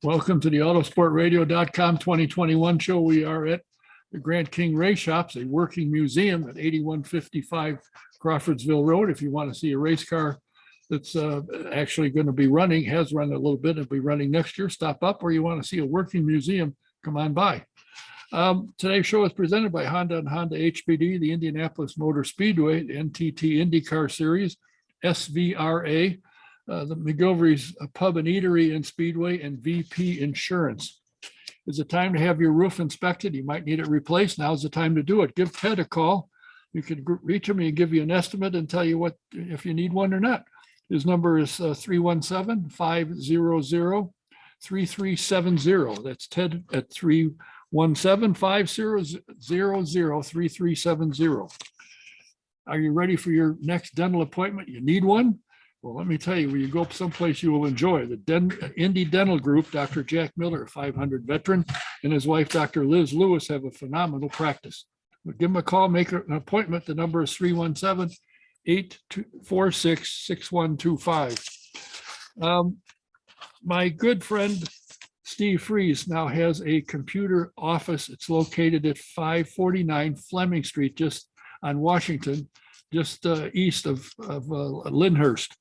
Welcome to the autosportradio.com 2021 show. We are at the Grant King Race Shops, a working museum at 8155 Crawfordsville Road. If you want to see a race car that's actually going to be running, has run a little bit, and be running next year, stop up. Or you want to see a working museum, come on by. Today's show is presented by Honda and Honda HPD, the Indianapolis Motor Speedway, the NTT IndyCar Series, SVRA, the McGilvery's Pub and Eatery and Speedway, and VP Insurance. Is it time to have your roof inspected? You might need it replaced. Now's the time to do it. Give Ted a call. You can reach him and give you an estimate and tell you what if you need one or not. His number is 317-500-3370. That's Ted at 317-500-3370. Are you ready for your next dental appointment? You need one? Well, let me tell you, when you go someplace you will enjoy, the Indy Dental Group, Dr. Jack Miller, a 500 veteran, and his wife, Dr. Liz Lewis, have a phenomenal practice. But give them a call, make an appointment. The number is 317-846-6125. My good friend, Steve Fries, now has a computer office. It's located at 549 Fleming Street, just on Washington, just east of Lyndhurst.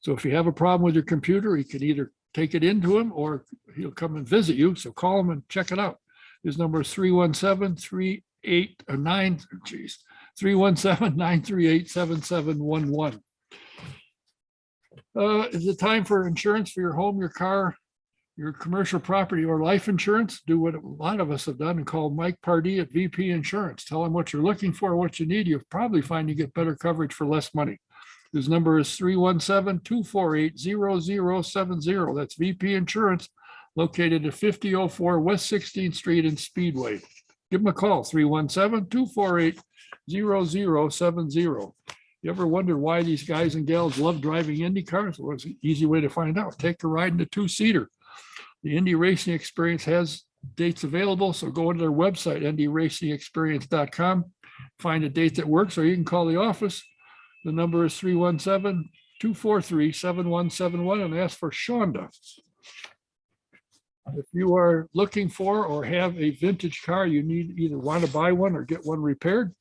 So if you have a problem with your computer, you can either take it into him or he'll come and visit you. So call him and check it out. His number is 317-938-7711. Is it time for insurance for your home, your car, your commercial property, or life insurance? Do what a lot of us have done and call Mike Pardee at VP Insurance. Tell him what you're looking for, what you need. You'll probably find you get better coverage for less money. His number is 317-248-0070. That's VP Insurance, located at 5004 West 16th Street in Speedway. Give him a call, 317-248-0070. You ever wonder why these guys and gals love driving Indy cars? Well, it's an easy way to find out. Take a ride in a two-seater. The Indy Racing Experience has dates available, so go to their website, indyracingexperience.com, find a date that works, or you can call the office. The number is 317-243-7171 and ask for Shonda. If you are looking for or have a vintage car, you need either want to buy one or get one repaired,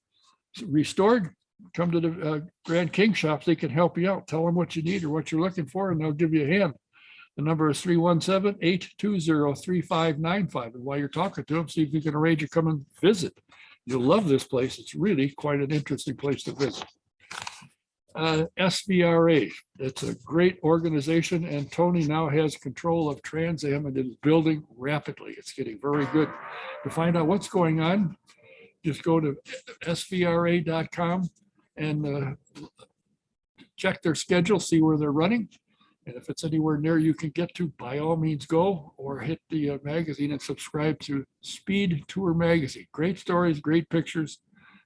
restored, come to the Grand King shops. They can help you out. Tell them what you need or what you're looking for, and they'll give you a hand. The number is 317-820-3595. And while you're talking to them, see if you can arrange to come and visit. You'll love this place. It's really quite an interesting place to visit. SVRA, it's a great organization, and Tony now has control of Trans Am and is building rapidly. It's getting very good. To find out what's going on, just go to svra.com and check their schedule, see where they're running. And if it's anywhere near you can get to, by all means go, or hit the magazine and subscribe to Speed Tour Magazine. Great stories, great pictures.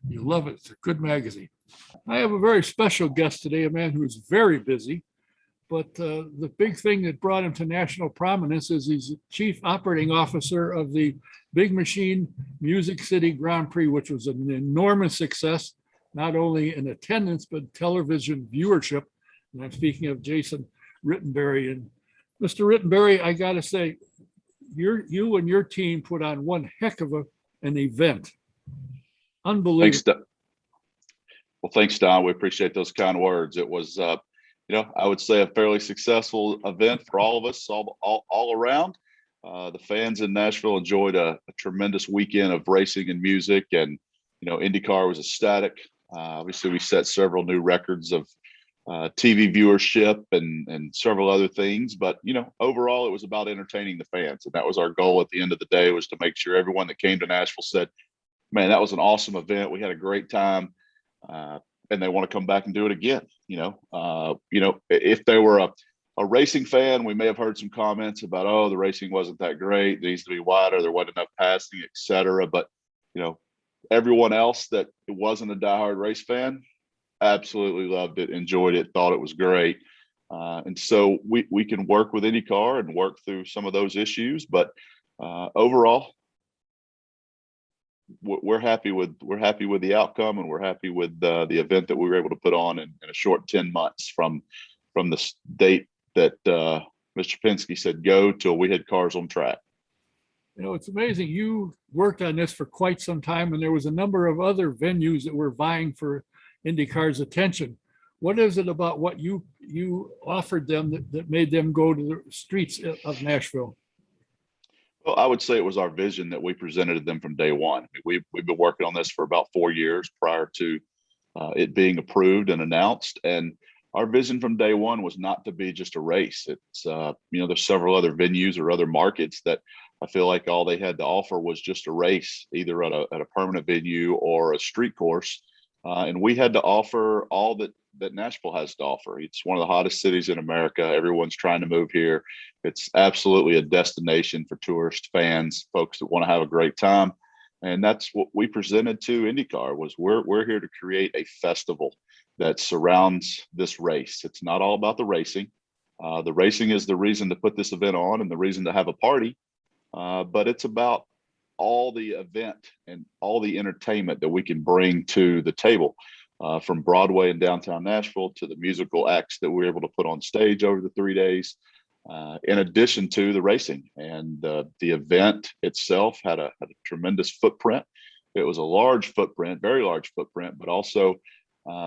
You love it. It's a good magazine. I have a very special guest today, a man who's very busy, but the big thing that brought him to national prominence is he's the chief operating officer of the Big Machine Music City Grand Prix, which was an enormous success, not only in attendance, but television viewership. And I'm speaking of Jason Rittenberry. And Mr. Rittenberry, I got to say, you and your team put on one heck of an event. Unbelievable. Thanks, well, thanks, Don. We appreciate those kind words. It was, I would say a fairly successful event for all of us, all around. The fans in Nashville enjoyed a tremendous weekend of racing and music, and IndyCar was ecstatic. Obviously, we set several new records of TV viewership and several other things, but overall, it was about entertaining the fans, and that was our goal at the end of the day, was to make sure everyone that came to Nashville said, "Man, that was an awesome event. We had a great time." And they want to come back and do it again. If they were a racing fan, we may have heard some comments about, oh, the racing wasn't that great. It needs to be wider. There wasn't enough passing, et cetera. But, everyone else that wasn't a diehard race fan absolutely loved it, enjoyed it, thought it was great. And so we can work with IndyCar and work through some of those issues. But overall, we're happy with the outcome, and we're happy with the event that we were able to put on in a short 10 months from the date that Mr. Penske said, go till we had cars on track. You know, it's amazing. You worked on this for quite some time, and there was a number of other venues that were vying for IndyCar's attention. What is it about what you offered them that made them go to the streets of Nashville? Well, I would say it was our vision that we presented to them from day one. We've been working on this for about 4 years prior to it being approved and announced. And our vision from day one was not to be just a race. It's, there's several other venues or other markets that I feel like all they had to offer was just a race, either at a permanent venue or a street course. And we had to offer all that Nashville has to offer. It's one of the hottest cities in America. Everyone's trying to move here. It's absolutely a destination for tourist fans, folks that want to have a great time. And that's what we presented to IndyCar was we're here to create a festival that surrounds this race. It's not all about the racing. The racing is the reason to put this event on and the reason to have a party. But it's about all the event and all the entertainment that we can bring to the table, from Broadway and downtown Nashville to the musical acts that we were able to put on stage over the 3 days, in addition to the racing. And the event itself had a tremendous footprint. It was a large footprint, very large footprint, but also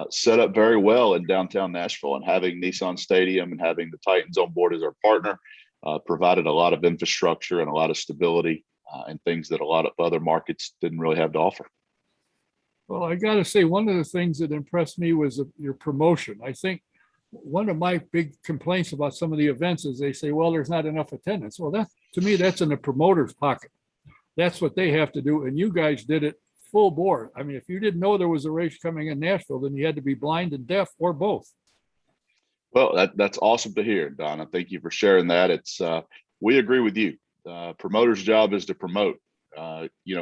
set up very well in downtown Nashville. And having Nissan Stadium and having the Titans on board as our partner provided a lot of infrastructure and a lot of stability and things that a lot of other markets didn't really have to offer. Well, I got to say, one of the things that impressed me was your promotion. I think one of my big complaints about some of the events is they say, well, there's not enough attendance. Well, to me, that's in the promoter's pocket. That's what they have to do. And you guys did it full bore. I mean, if you didn't know there was a race coming in Nashville, then you had to be blind and deaf or both. Well, that's awesome to hear, Donna. Thank you for sharing that. It's we agree with you. Promoter's job is to promote.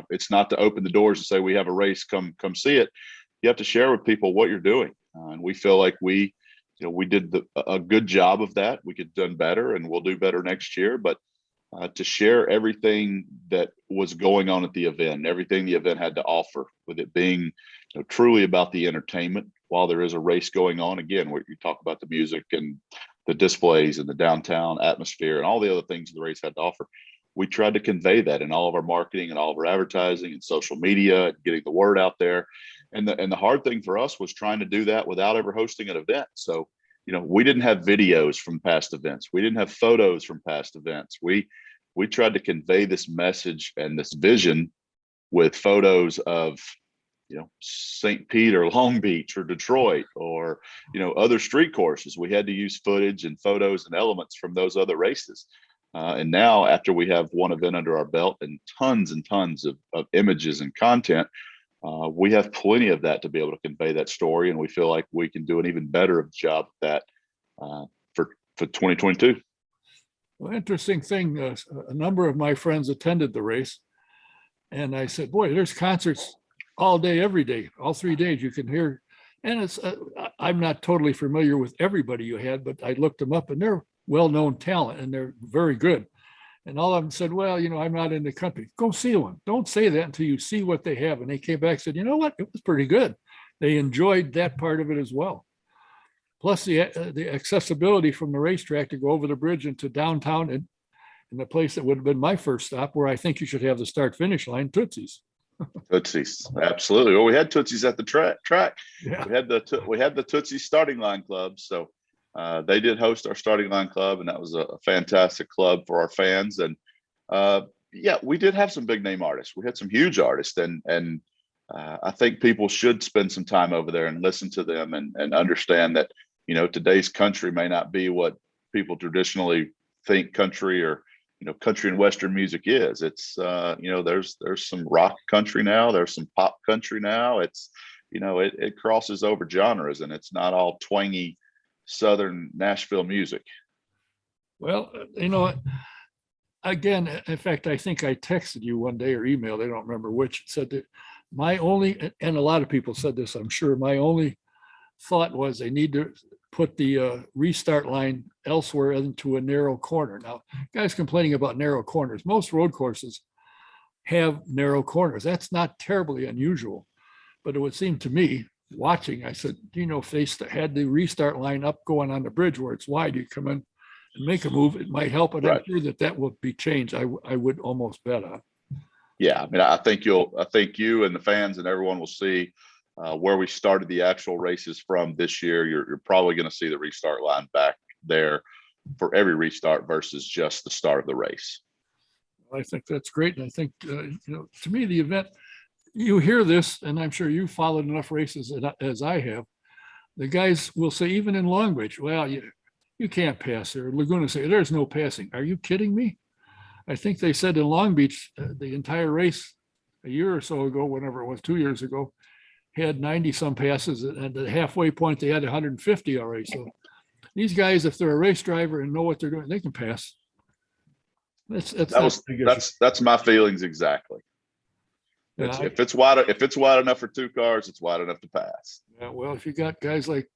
It's not to open the doors and say we have a race, come see it. You have to share with people what you're doing, and we feel like we did a good job of that. We could have done better, and we'll do better next year. But to share everything that was going on at the event, everything the event had to offer, with it being truly about the entertainment while there is a race going on. Again, where you talk about the music and the displays and the downtown atmosphere and all the other things the race had to offer. We tried to convey that in all of our marketing and all of our advertising and social media and getting the word out there. And the hard thing for us was trying to do that without ever hosting an event. So, we didn't have videos from past events. We didn't have photos from past events. We tried to convey this message and this vision with photos of, St. Pete or Long Beach or Detroit or, other street courses. We had to use footage and photos and elements from those other races. And now, after we have one event under our belt and tons of images and content, we have plenty of that to be able to convey that story. And we feel like we can do an even better job at that for 2022. Well, interesting thing, a number of my friends attended the race. And I said, boy, there's concerts all day, every day, all 3 days you can hear. And it's I'm not totally familiar with everybody you had, but I looked them up and they're well-known talent and they're very good. And all of them said, well, I'm not in the country. Go see one. Don't say that until you see what they have. And they came back and said, you know what? It was pretty good. They enjoyed that part of it as well. Plus the accessibility from the racetrack to go over the bridge into downtown and the place that would have been my first stop, where I think you should have the start finish line, Tootsie's. Tootsie's, absolutely. Well, we had Tootsie's at the track. Yeah. We had the Tootsie's starting line club. So they did host our starting line club, and that was a fantastic club for our fans. And we did have some big name artists. We had some huge artists, and I think people should spend some time over there and listen to them and understand that today's country may not be what people traditionally think country or country and Western music is. It's there's some rock country now. There's some pop country now. It's it crosses over genres, and it's not all twangy Southern Nashville music. Well, again, in fact, I think I texted you one day or emailed, I don't remember which, said that my only, and a lot of people said this, I'm sure, my only thought was they need to put the restart line elsewhere into a narrow corner. Now, guys complaining about narrow corners. Most road courses have narrow corners. That's not terribly unusual, but it would seem to me, watching, I said, if they had the restart line up going on the bridge where it's wide, you come in and make a move, it might help. And I'm Right. sure that will be changed. I would almost bet on. Yeah, I mean, I think you and the fans and everyone will see where we started the actual races from this year. You're probably going to see the restart line back there for every restart versus just the start of the race. I think that's great. And I think, to me, the event, you hear this, and I'm sure you've followed enough races as I have. The guys will say, even in Long Beach, well, you can't pass there. Laguna say, there's no passing. Are you kidding me? I think they said in Long Beach, the entire race a year or so ago, whenever it was, 2 years ago, had 90 some passes. And at the halfway point, they had 150 already. So these guys, if they're a race driver and know what they're doing, they can pass. That's my feelings exactly. Yeah, if it's wide enough for two cars, it's wide enough to pass. Yeah, well, if you got guys like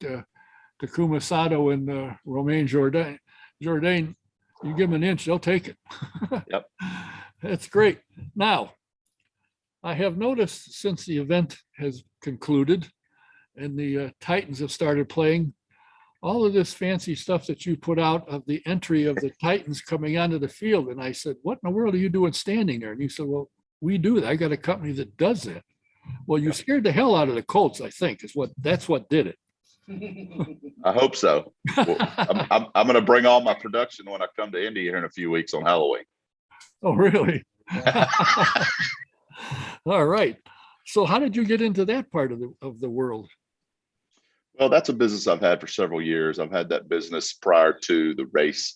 Takuma Sato and Romain Jourdain, you give them an inch, they'll take it. Yep. That's great. Now, I have noticed since the event has concluded and the Titans have started playing, all of this fancy stuff that you put out of the entry of the Titans coming onto the field. And I said, what in the world are you doing standing there? And you said, well, we do that. I got a company that does that. Well, you scared the hell out of the Colts, I think, that's what did it. I hope so. Well, I'm going to bring all my production when I come to Indy here in a few weeks on Halloween. Oh, really? All right. So how did you get into that part of the world? Well, that's a business I've had for several years. I've had that business prior to the race.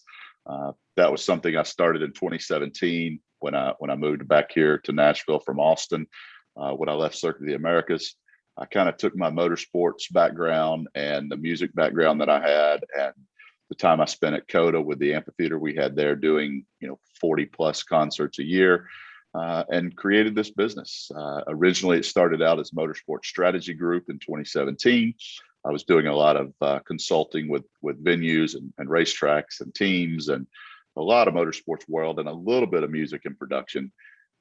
That was something I started in 2017 when I moved back here to Nashville from Austin. When I left Circuit of the Americas, I kind of took my motorsports background and the music background that I had, and the time I spent at COTA with the amphitheater we had there doing 40 plus concerts a year, and created this business. Originally, it started out as Motorsport Strategy Group in 2017. I was doing a lot of consulting with venues and racetracks and teams and a lot of motorsports world and a little bit of music and production.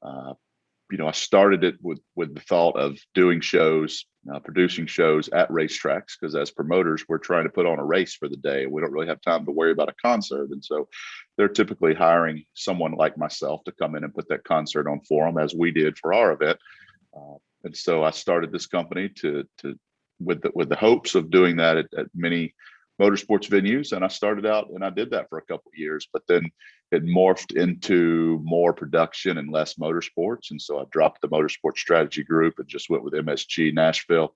I started it with the thought of doing shows, producing shows at racetracks, because as promoters, we're trying to put on a race for the day. We don't really have time to worry about a concert. And so they're typically hiring someone like myself to come in and put that concert on for them, as we did for our event. And so I started this company with the hopes of doing that at many motorsports venues. And I started out and I did that for a couple of years, but then it morphed into more production and less motorsports. And so I dropped the Motorsport Strategy Group and just went with MSG Nashville.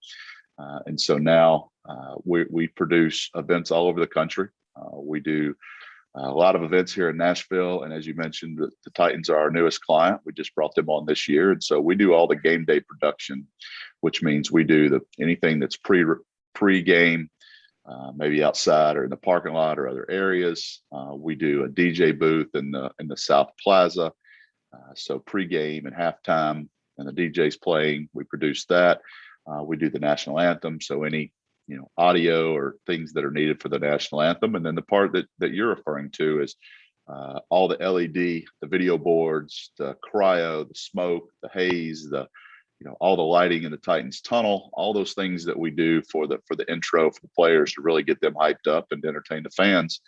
And so now we produce events all over the country. We do a lot of events here in Nashville. And as you mentioned, the Titans are our newest client. We just brought them on this year. And so we do all the game day production, which means we do anything that's pre-game, maybe outside or in the parking lot or other areas. We do a DJ booth in the South Plaza. So pregame and halftime, and the DJ's playing, we produce that. We do the national anthem. So any audio or things that are needed for the national anthem. And then the part that you're referring to is all the LED, the video boards, the cryo, the smoke, the haze, all the lighting in the Titans tunnel, all those things that we do for the intro for the players to really get them hyped up and entertain the fans.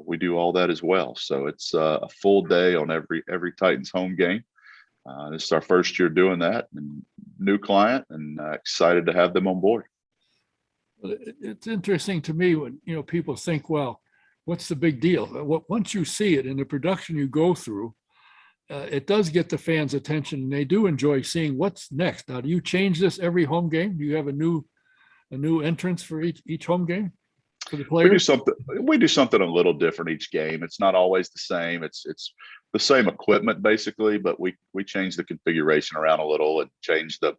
We do all that as well. So it's a full day on every Titans home game. This is our first year doing that, and new client, and excited to have them on board. It's interesting to me when people think, well, what's the big deal? Once you see it in the production you go through, it does get the fans' attention, and they do enjoy seeing what's next. Now, do you change this every home game? Do you have a new entrance for each home game for the players? We do something a little different each game. It's not always the same. It's the same equipment basically, but we change the configuration around a little and change the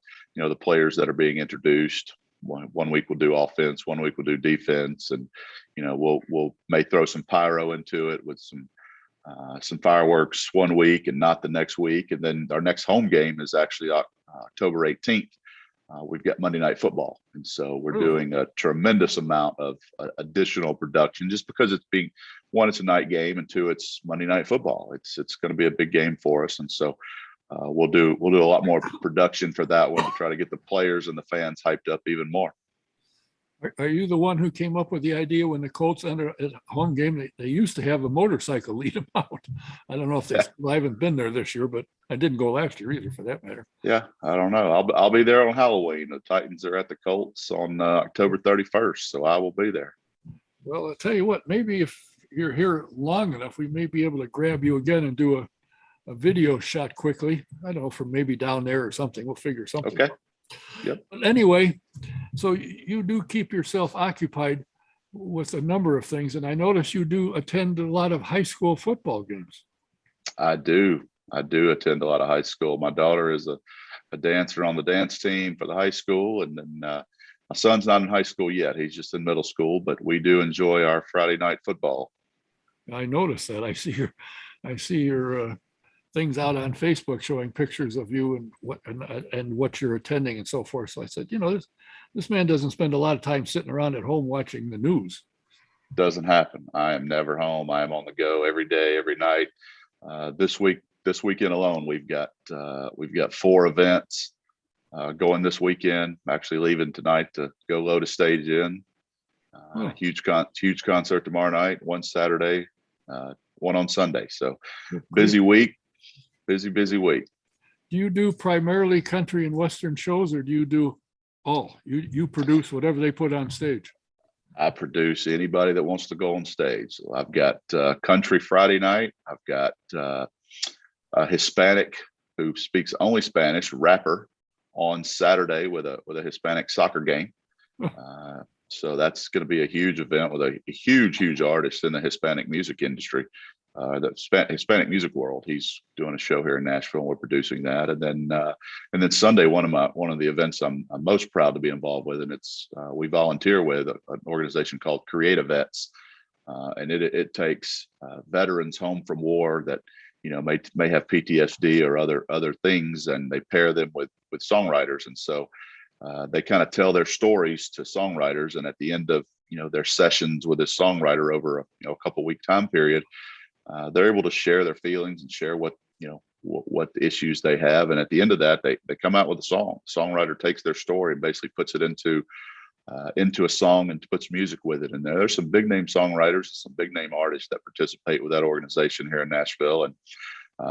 players that are being introduced. One week we'll do offense, one week we'll do defense, and we'll may throw some pyro into it with some fireworks one week and not the next week. And then our next home game is actually October 18th. We've got Monday Night Football, and so we're doing a tremendous amount of additional production just because it's a night game, and two, it's Monday Night Football. It's going to be a big game for us, and so we'll do a lot more production for that one to try to get the players and the fans hyped up even more. Are you the one who came up with the idea when the Colts entered at home game? They used to have a motorcycle lead them out. I don't know if they still, I haven't been there this year, but I didn't go last year either, for that matter. Yeah, I don't know. I'll be there on Halloween. The Titans are at the Colts on October 31st, so I will be there. Well, I'll tell you what, maybe if you're here long enough, we may be able to grab you again and do a video shot quickly. I don't know, from maybe down there or something. We'll figure something Okay. out. Yep. But anyway, so you do keep yourself occupied with a number of things. And I notice you do attend a lot of high school football games. I do. I do attend a lot of high school. My daughter is a dancer on the dance team for the high school. And then my son's not in high school yet. He's just in middle school, but we do enjoy our Friday night football. I noticed that. I see your things out on Facebook showing pictures of you and what you're attending and so forth. So I said, this man doesn't spend a lot of time sitting around at home watching the news. Doesn't happen. I am never home. I am on the go every day, every night. This weekend alone, we've got 4 events going this weekend. I'm actually leaving tonight to go load a stage in. Huge concert tomorrow night, one Saturday, one on Sunday. So busy week. Busy week. Do you do primarily country and Western shows, or do you do all? You produce whatever they put on stage? I produce anybody that wants to go on stage. So I've got country Friday night. I've got a Hispanic who speaks only Spanish rapper on Saturday with a Hispanic soccer game. So that's going to be a huge event with a huge artist in the Hispanic music industry. The Hispanic music world. He's doing a show here in Nashville, and we're producing that. And then Sunday, one of the events I'm most proud to be involved with, and it's we volunteer with an organization called Creative Vets, and it takes veterans home from war that may have PTSD or other things, and they pair them with songwriters, and so they kind of tell their stories to songwriters, and at the end of their sessions with this songwriter over a couple week time period. They're able to share their feelings and share what issues they have, and at the end of that, they come out with a song. Songwriter takes their story and basically puts it into a song and puts music with it. And there's some big name songwriters, some big name artists that participate with that organization here in Nashville. And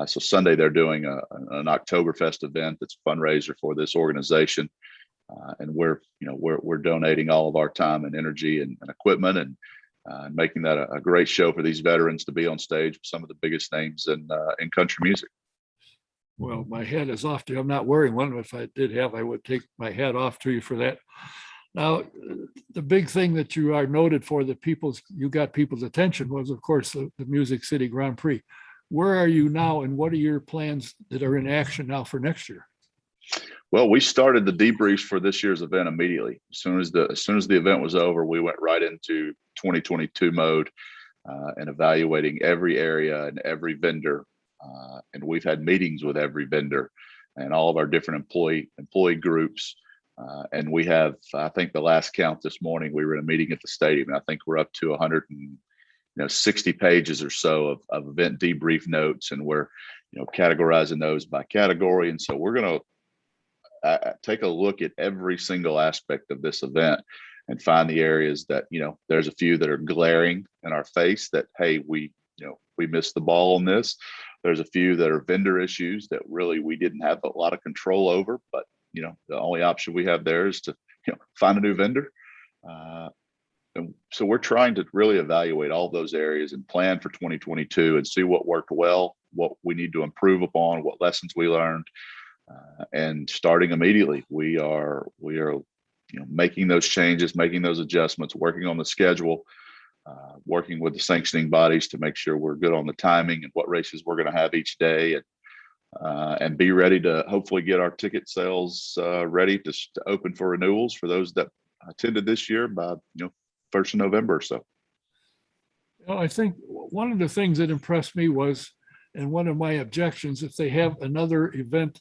so Sunday they're doing an Oktoberfest event that's a fundraiser for this organization, and we're donating all of our time and energy and equipment and making that a great show for these veterans to be on stage with some of the biggest names in country music. Well, my hat is off to you. I'm not wearing one. If I did have, I would take my hat off to you for that. Now, the big thing that you are noted for that you got people's attention was, of course, the Music City Grand Prix. Where are you now, and what are your plans that are in action now for next year? Well, we started the debriefs for this year's event immediately. As soon as the event was over, we went right into 2022 mode and evaluating every area and every vendor. And we've had meetings with every vendor and all of our different employee groups. And we have, I think the last count this morning, we were in a meeting at the stadium, and I think we're up to 160 pages or so of event debrief notes, and we're categorizing those by category. And so we're going to take a look at every single aspect of this event and find the areas that there's a few that are glaring in our face that, hey, we missed the ball on this. There's a few that are vendor issues that really we didn't have a lot of control over, but the only option we have there is to find a new vendor. And so we're trying to really evaluate all those areas and plan for 2022 and see what worked well, what we need to improve upon, what lessons we learned. And starting immediately, we are making those changes, making those adjustments, working on the schedule, working with the sanctioning bodies to make sure we're good on the timing and what races we're going to have each day, and be ready to hopefully get our ticket sales ready to open for renewals for those that attended this year by 1st of November or so. I think one of the things that impressed me was, and one of my objections, if they have another event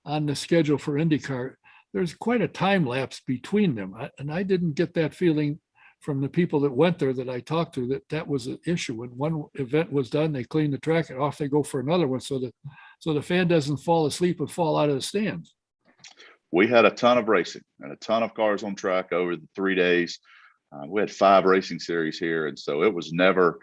on the schedule for IndyCar, there's quite a time lapse between them. And I didn't get that feeling from the people that went there that I talked to, that was an issue. When one event was done, they clean the track and off they go for another one. So the fan doesn't fall asleep and fall out of the stands. we had a ton of racing and a ton of cars on track over the 3 days. We had 5 racing series here. And so it was never,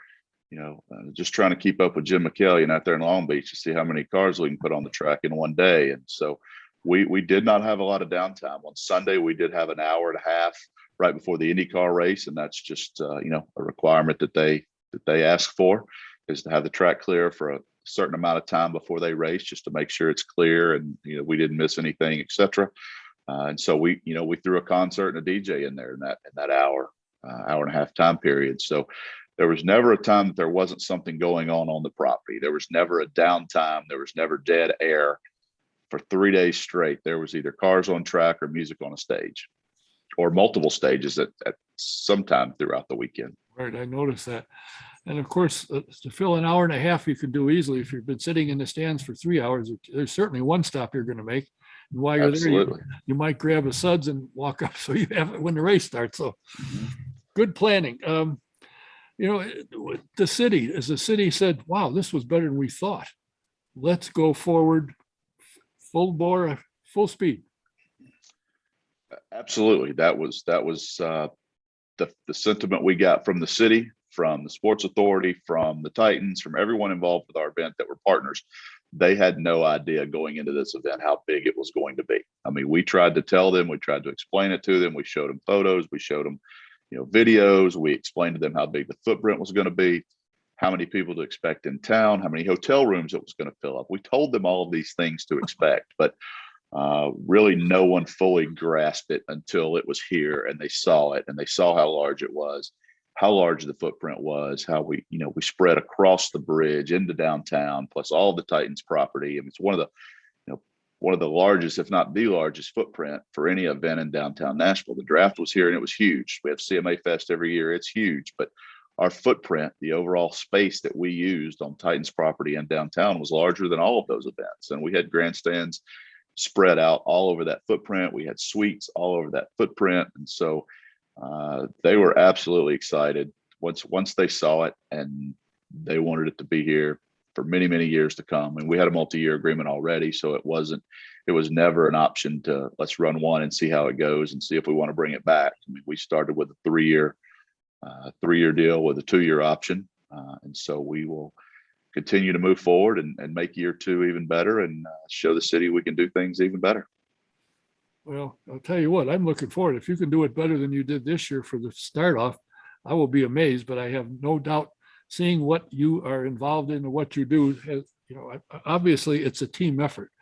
just trying to keep up with Jim McKellion out there in Long Beach to see how many cars we can put on the track in one day. And so we did not have a lot of downtime. On Sunday, we did have an hour and a half right before the IndyCar race. And that's just, a requirement that they ask for, is to have the track clear for a certain amount of time before they race, just to make sure it's clear and, we didn't miss anything, etc. And so we threw a concert and a DJ in there in that hour and a half time period. So there was never a time that there wasn't something going on the property. There was never a downtime. There was never dead air. For 3 days straight, there was either cars on track or music on a stage, or multiple stages at some time throughout the weekend. Right, I noticed that. And of course, to fill an hour and a half, you can do easily. If you've been sitting in the stands for 3 hours, there's certainly one stop you're going to make. And while you're Absolutely. there, you might grab a suds and walk up so you have it when the race starts. So good planning. The city said, wow, this was better than we thought. Let's go forward, full bore, full speed. Absolutely. That was the sentiment we got from the city, from the sports authority, from the Titans, from everyone involved with our event that were partners. They had no idea going into this event how big it was going to be. I mean, we tried to tell them, we tried to explain it to them. We showed them photos, we showed them, videos. We explained to them how big the footprint was going to be, how many people to expect in town, how many hotel rooms it was going to fill up. We told them all of these things to expect, but really no one fully grasped it until it was here and they saw it, and they saw how large it was, how large the footprint was, how we spread across the bridge into downtown, plus all the Titans property. And it's one of the largest, if not the largest footprint for any event in downtown Nashville. The draft was here and it was huge. We have CMA Fest every year. It's huge, but our footprint, the overall space that we used on Titans property and downtown, was larger than all of those events. And we had grandstands spread out all over that footprint. We had suites all over that footprint. And so they were absolutely excited once they saw it, and they wanted it to be here for many, many years to come. And we had a multi-year agreement already. So it was never an option to let's run one and see how it goes and see if we want to bring it back. I mean, we started with a three-year deal with a 2-year option. And so we will continue to move forward and make year 2 even better, and show the city we can do things even better. Well, I'll tell you what, I'm looking forward. If you can do it better than you did this year for the start off, I will be amazed, but I have no doubt seeing what you are involved in and what you do, obviously it's a team effort,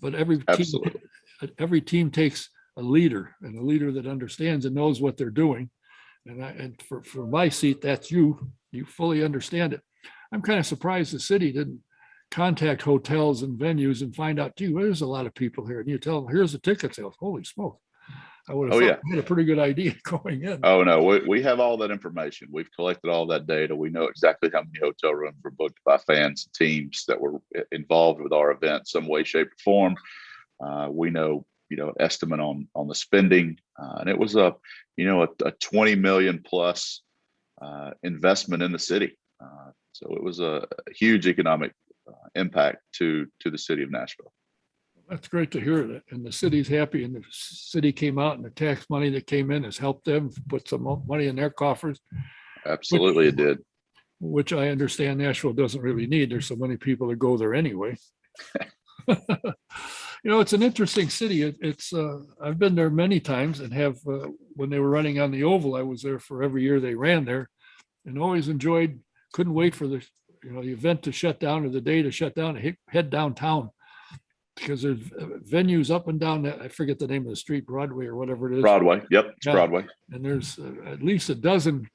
but every team takes a leader, and a leader that understands and knows what they're doing. And for my seat, that's you fully understand it. I'm kind of surprised the city didn't contact hotels and venues and find out, gee, there's a lot of people here. And you tell them, here's the ticket sales. Holy smoke. I would have had a pretty good idea going in. Oh, no, we have all that information. We've collected all that data. We know exactly how many hotel rooms were booked by fans and teams that were involved with our event, some way, shape, or form. We know, estimate on the spending. And it was a 20 million plus investment in the city. So it was a huge economic impact to the city of Nashville. That's great to hear that. And the city's happy, and the city came out, and the tax money that came in has helped them put some money in their coffers. Absolutely, it did. Which I understand Nashville doesn't really need. There's so many people that go there anyway. It's an interesting city. It's I've been there many times, and have when they were running on the Oval, I was there for every year they ran there, and always enjoyed. Couldn't wait for the event to shut down, or the day to shut down, and head downtown, because there's venues up and down. I forget the name of the street, Broadway or whatever it is. Broadway. Yep, it's Broadway. And there's at least a dozen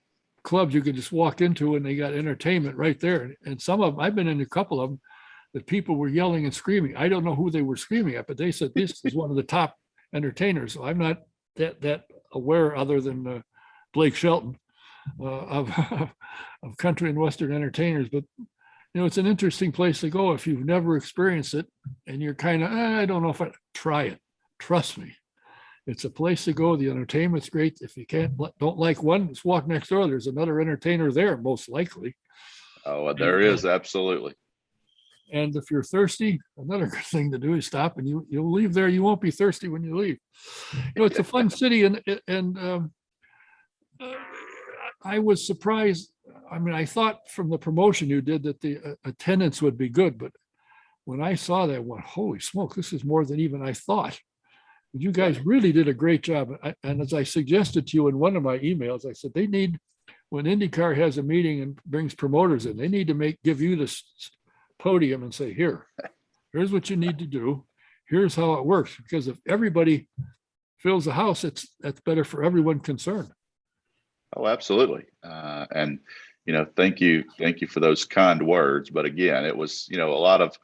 clubs you could just walk into, and they got entertainment right there. And some of them, I've been in a couple of them, that people were yelling and screaming. I don't know who they were screaming at, but they said this is one of the top entertainers. So I'm not that aware, other than Blake Shelton, of country and Western entertainers. But it's an interesting place to go if you've never experienced it, and you're kind of, I don't know if I try it. Trust me, it's a place to go. The entertainment's great. If you don't like one, just walk next door. There's another entertainer there, most likely. Oh, there is, absolutely. And if you're thirsty, another good thing to do is stop, and you'll leave there. You won't be thirsty when you leave. It's a fun city, and I was surprised. I mean, I thought from the promotion you did that the attendance would be good, but when I saw that, I went, holy smoke, this is more than even I thought. You guys really did a great job. And as I suggested to you in one of my emails, I said they need, when IndyCar has a meeting and brings promoters in, they need to give you this podium and say, here's what you need to do. Here's how it works. Because if everybody fills the house, that's better for everyone concerned. Oh, absolutely. And, thank you for those kind words. But again, it was, a lot of,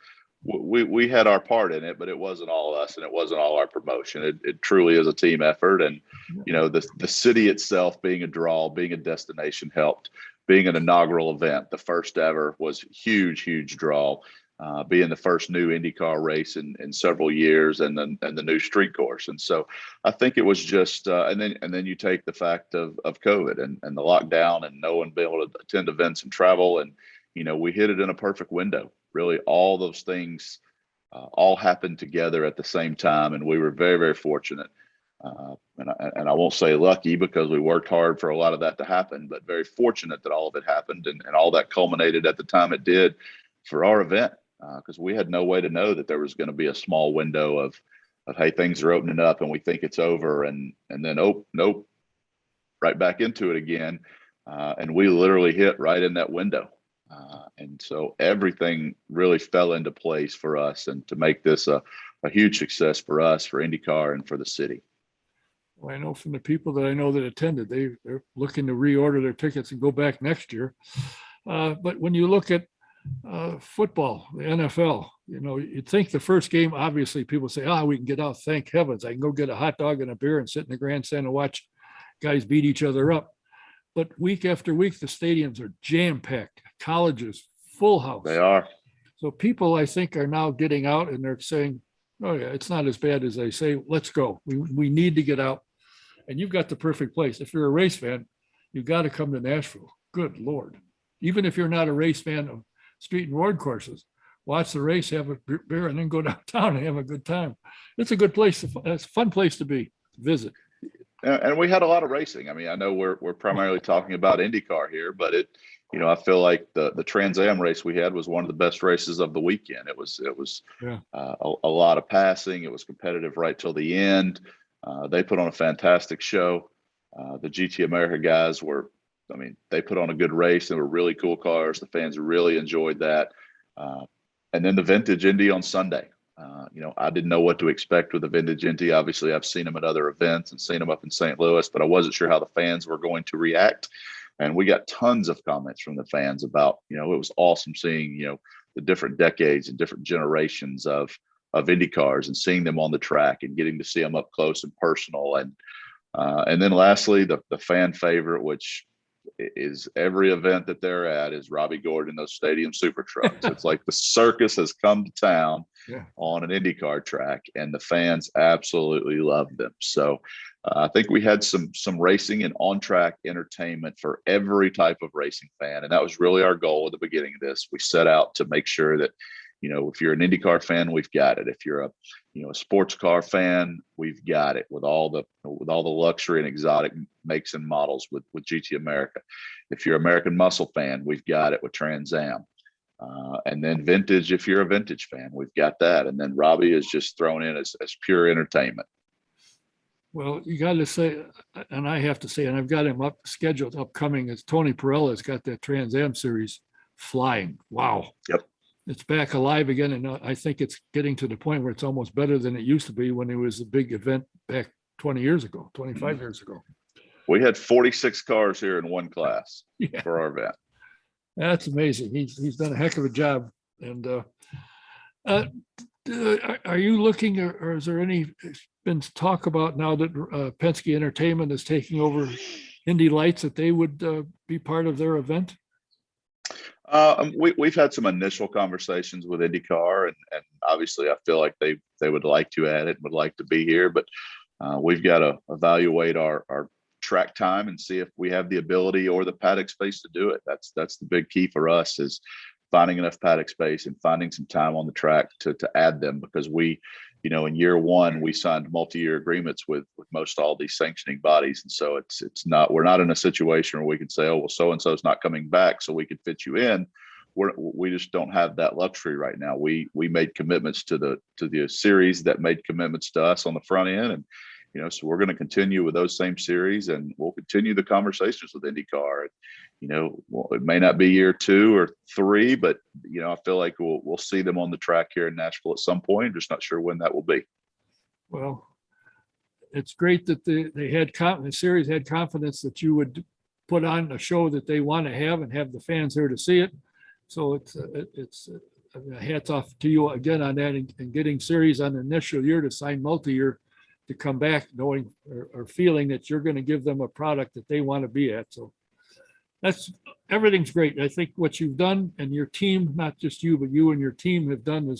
we had our part in it, but it wasn't all us and it wasn't all our promotion. It truly is a team effort. And, the city itself being a draw, being a destination helped. Being an inaugural event, the first ever, was huge draw. Being the first new IndyCar race in several years, and then the new street course. And so I think it was just, and then you take the fact of COVID and the lockdown and no one being able to attend events and travel. And, we hit it in a perfect window. Really, all those things all happened together at the same time. And we were very, very fortunate. And I won't say lucky, because we worked hard for a lot of that to happen, but very fortunate that all of it happened and all that culminated at the time it did for our event. Because we had no way to know that there was going to be a small window of hey, things are opening up and we think it's over, and then oh nope, right back into it again, and we literally hit right in that window, and so everything really fell into place for us, and to make this a huge success for us, for IndyCar, and for the city. Well, I know from the people that I know that attended, they're looking to reorder their tickets and go back next year. But when you look at football, the NFL, you'd think the first game, obviously people say, we can get out. Thank heavens. I can go get a hot dog and a beer and sit in the grandstand and watch guys beat each other up. But week after week, the stadiums are jam-packed. Colleges, full house. They are. So people, I think, are now getting out and they're saying, oh yeah, it's not as bad as they say. Let's go. We need to get out. And you've got the perfect place. If you're a race fan, you've got to come to Nashville. Good Lord. Even if you're not a race fan of street and road courses, watch the race, have a beer, and then go downtown and have a good time. It's a good place. It's a fun place to visit. And we had a lot of racing. I mean, I know we're primarily talking about IndyCar here, but I feel like the Trans Am race we had was one of the best races of the weekend. It was a lot of passing. It was competitive right till the end. They put on a fantastic show. The GT America guys they put on a good race. They were really cool cars. The fans really enjoyed that. And then the Vintage Indy on Sunday. I didn't know what to expect with the Vintage Indy. Obviously, I've seen them at other events and seen them up in St. Louis, but I wasn't sure how the fans were going to react. And we got tons of comments from the fans about, it was awesome seeing, the different decades and different generations of Indy cars and seeing them on the track and getting to see them up close and personal. And then lastly, the fan favorite, which is every event that they're at, is Robbie Gordon, those stadium super trucks. It's like the circus has come to town on an IndyCar track, and the fans absolutely love them. So I think we had some racing and on-track entertainment for every type of racing fan, and that was really our goal at the beginning of this. We set out to make sure that, if you're an IndyCar fan, we've got it. If you're a sports car fan, we've got it with all the luxury and exotic makes and models with GT America. If you're an American Muscle fan, we've got it with Trans Am. And then vintage, if you're a vintage fan, we've got that. And then Robbie is just thrown in as pure entertainment. Well, you got to say, and I have to say, and I've got him scheduled upcoming, is Tony Perella's got that Trans Am series flying. Wow. Yep. It's back alive again. And I think it's getting to the point where it's almost better than it used to be when it was a big event back 20 years ago, 25 years ago. We had 46 cars here in one class for our event. That's amazing. He's done a heck of a job. And are you looking, or is there been talk about now that Penske Entertainment is taking over Indy Lights, that they would be part of their event? We've had some initial conversations with IndyCar, and obviously I feel like they would like to add it, would like to be here, but we've got to evaluate our track time and see if we have the ability or the paddock space to do it. That's the big key for us, is finding enough paddock space and finding some time on the track to add them, because we, in year one, we signed multi-year agreements with most all these sanctioning bodies. And so we're not in a situation where we can say, oh, well, so-and-so is not coming back, so we can fit you in. We just don't have that luxury right now. We made commitments to the series that made commitments to us on the front end. And, so we're going to continue with those same series, and we'll continue the conversations with IndyCar. Well, it may not be year 2 or 3, but, I feel like we'll see them on the track here in Nashville at some point. I'm just not sure when that will be. Well, it's great that the series had confidence that you would put on a show that they want to have and have the fans here to see it. So it's hats off to you again on that, and getting series on the initial year to sign multi-year to come back knowing or feeling that you're going to give them a product that they want to be at. So everything's great. I think what you've done, and your team, not just you, but you and your team have done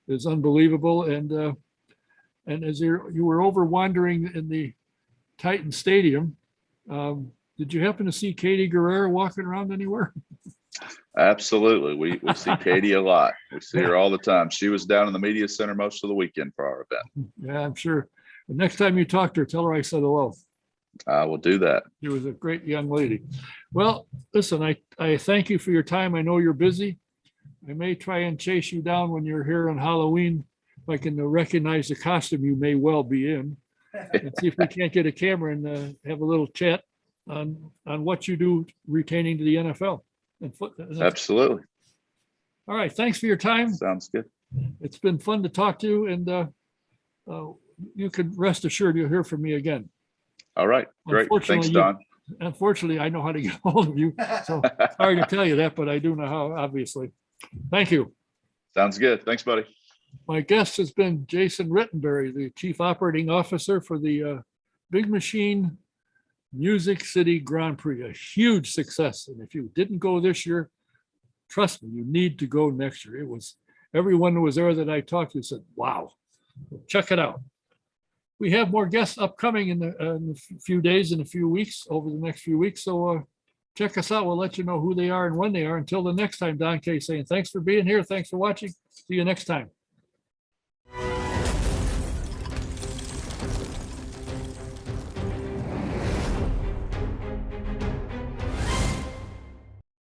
is unbelievable. And as you were over wandering in the Titan Stadium, did you happen to see Katie Guerrero walking around anywhere? Absolutely. We see Katie a lot. We see her all the time. She was down in the media center most of the weekend for our event. Yeah, I'm sure. The next time you talk to her, tell her I said hello. I will do that. She was a great young lady. Well, listen, I thank you for your time. I know you're busy. I may try and chase you down when you're here on Halloween. If I can recognize the costume you may well be in, and see if we can't get a camera and have a little chat on what you do retaining to the NFL. Absolutely. All right. Thanks for your time. Sounds good. It's been fun to talk to you, and you can rest assured you'll hear from me again. All right. Great. Thanks, Don. Unfortunately, I know how to get hold of you. So sorry to tell you that, but I do know how, obviously. Thank you. Sounds good. Thanks, buddy. My guest has been Jason Rittenberry, the Chief Operating Officer for the Big Machine Music City Grand Prix, a huge success. And if you didn't go this year, trust me, you need to go next year. It was, everyone who was there that I talked to said, wow, check it out. We have more guests upcoming in a few days, in a few weeks, over the next few weeks. So check us out. We'll let you know who they are and when they are. Until the next time, Don Kay saying, thanks for being here. Thanks for watching. See you next time.